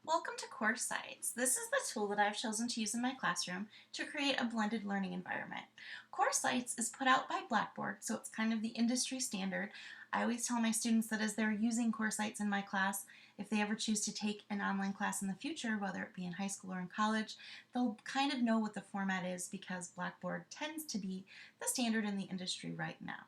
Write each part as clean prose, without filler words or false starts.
Welcome to Course Sites. This is the tool that I've chosen to use in my classroom to create a blended learning environment. Course Sites is put out by Blackboard, so it's kind of the industry standard. I always tell my students that as they're using Course Sites in my class, if they ever choose to take an online class in the future, whether it be in high school or in college, they'll kind of know what the format is because Blackboard tends to be the standard in the industry right now.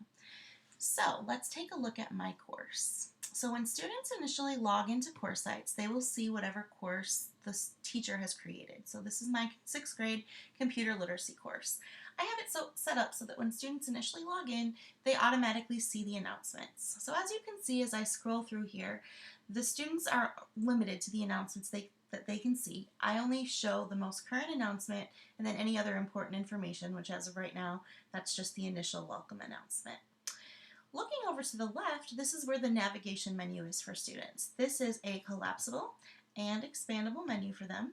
So let's take a look at my course. So when students initially log into Course Sites, they will see whatever course the teacher has created. So this is my 6th grade computer literacy course. I have it set up so that when students initially log in, they automatically see the announcements. So as you can see as I scroll through here, the students are limited to the announcements that they can see. I only show the most current announcement and then any other important information, which as of right now, that's just the initial welcome announcement. Looking over to the left, this is where the navigation menu is for students. This is a collapsible and expandable menu for them,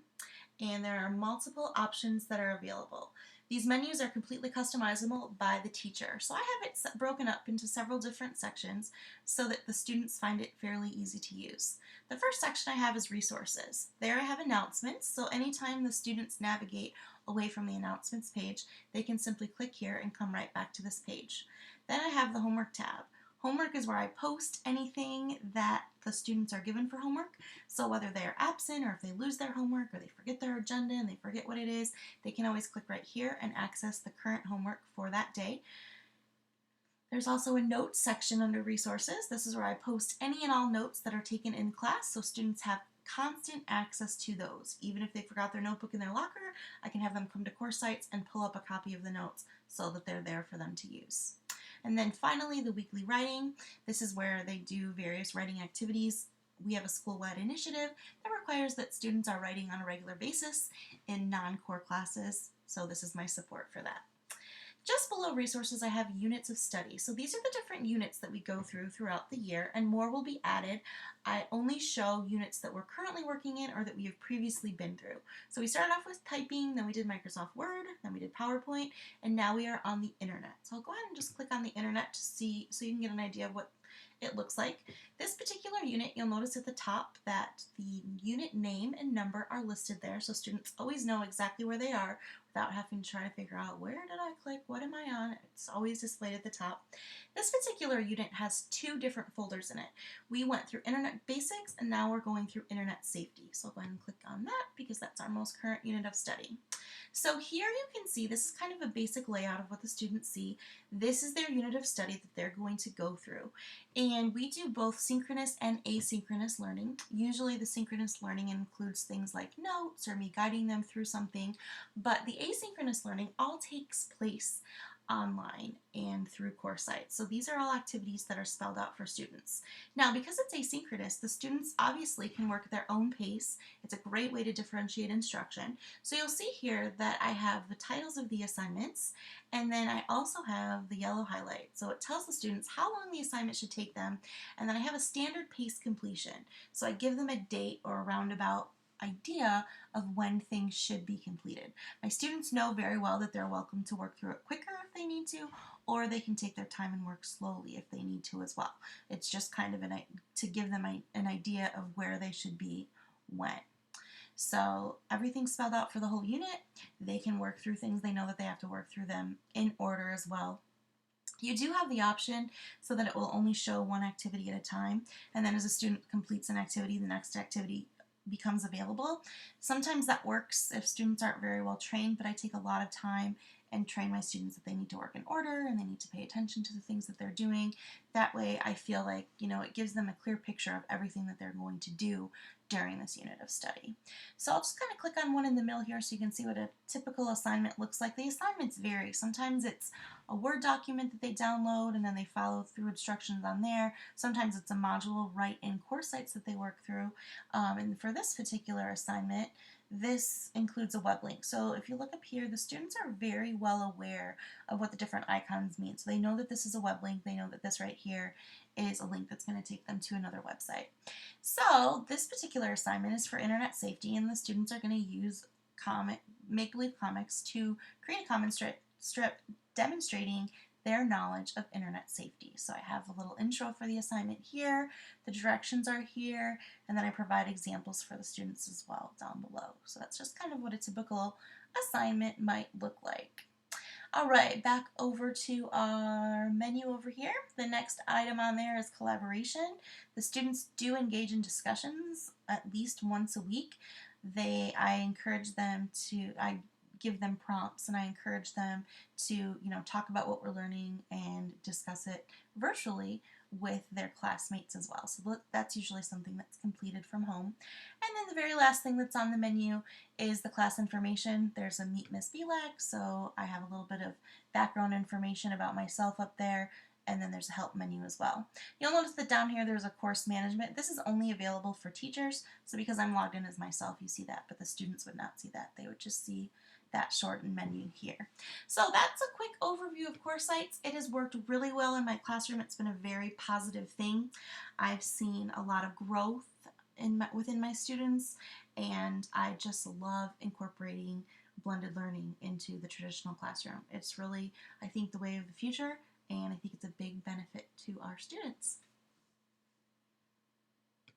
and there are multiple options that are available. These menus are completely customizable by the teacher, so I have it broken up into several different sections so that the students find it fairly easy to use. The first section I have is resources. There I have announcements, so anytime the students navigate away from the announcements page, they can simply click here and come right back to this page. Then I have the homework tab. Homework is where I post anything that the students are given for homework. So whether they are absent or if they lose their homework or they forget their agenda and they forget what it is, they can always click right here and access the current homework for that day. There's also a notes section under resources. This is where I post any and all notes that are taken in class so students have constant access to those. Even if they forgot their notebook in their locker, I can have them come to Course Sites and pull up a copy of the notes so that they're there for them to use. And then finally, the weekly writing. This is where they do various writing activities. We have a school-wide initiative that requires that students are writing on a regular basis in non-core classes, so this is my support for that. Just below resources, I have units of study. So these are the different units that we go through throughout the year, and more will be added. I only show units that we're currently working in or that we have previously been through. So we started off with typing, then we did Microsoft Word, then we did PowerPoint, and now we are on the internet. So I'll go ahead and just click on the internet to see, so you can get an idea of what it looks like. This particular unit, you'll notice at the top that the unit name and number are listed there, so students always know exactly where they are without having to try to figure out where did I click, what am I on. It's always displayed at the top. This particular unit has 2 different folders in it. We went through Internet Basics and now we're going through Internet Safety. So I'll go ahead and click on that because that's our most current unit of study. So here you can see this is kind of a basic layout of what the students see. This is their unit of study that they're going to go through. And we do both synchronous and asynchronous learning. Usually the synchronous learning includes things like notes or me guiding them through something, but the asynchronous learning all takes place online and through Course Sites. So these are all activities that are spelled out for students. Now, because it's asynchronous, the students obviously can work at their own pace. It's a great way to differentiate instruction. So you'll see here that I have the titles of the assignments, and then I also have the yellow highlight. So it tells the students how long the assignment should take them, and then I have a standard pace completion. So I give them a date or a roundabout idea of when things should be completed. My students know very well that they're welcome to work through it quicker if they need to, or they can take their time and work slowly if they need to as well. It's just kind of to give them an idea of where they should be when. So everything's spelled out for the whole unit. They can work through things. They know that they have to work through them in order as well. You do have the option so that it will only show one activity at a time, and then as a student completes an activity, the next activity becomes available. Sometimes that works if students aren't very well trained, but I take a lot of time and train my students that they need to work in order and they need to pay attention to the things that they're doing. That way I feel like, it gives them a clear picture of everything that they're going to do during this unit of study. So I'll just kind of click on one in the middle here so you can see what a typical assignment looks like. The assignments vary. Sometimes it's a Word document that they download and then they follow through instructions on there. Sometimes it's a module right in Course Sites that they work through. And for this particular assignment, this includes a web link. So if you look up here, the students are very well aware of what the different icons mean. So they know that this is a web link. They know that this right here is a link that's going to take them to another website. So this particular assignment is for Internet Safety, and the students are going to use make-believe comics to create a comic strip demonstrating their knowledge of internet safety. So I have a little intro for the assignment here, the directions are here, and then I provide examples for the students as well down below. So that's just kind of what a typical assignment might look like. All right, back over to our menu over here. The next item on there is collaboration. The students do engage in discussions at least once a week. I encourage them to, I give them prompts and I encourage them to, talk about what we're learning and discuss it virtually with their classmates as well. So that's usually something that's completed from home. And then the very last thing that's on the menu is the class information. There's a Meet Miss BLAC, so I have a little bit of background information about myself up there, and then there's a help menu as well. You'll notice that down here there's a course management. This is only available for teachers, so because I'm logged in as myself, you see that, but the students would not see that. They would just see that shortened menu here. So that's a quick overview of CourseSites. It has worked really well in my classroom. It's been a very positive thing. I've seen a lot of growth within my students, and I just love incorporating blended learning into the traditional classroom. It's really, I think, the way of the future, and I think it's a big benefit to our students.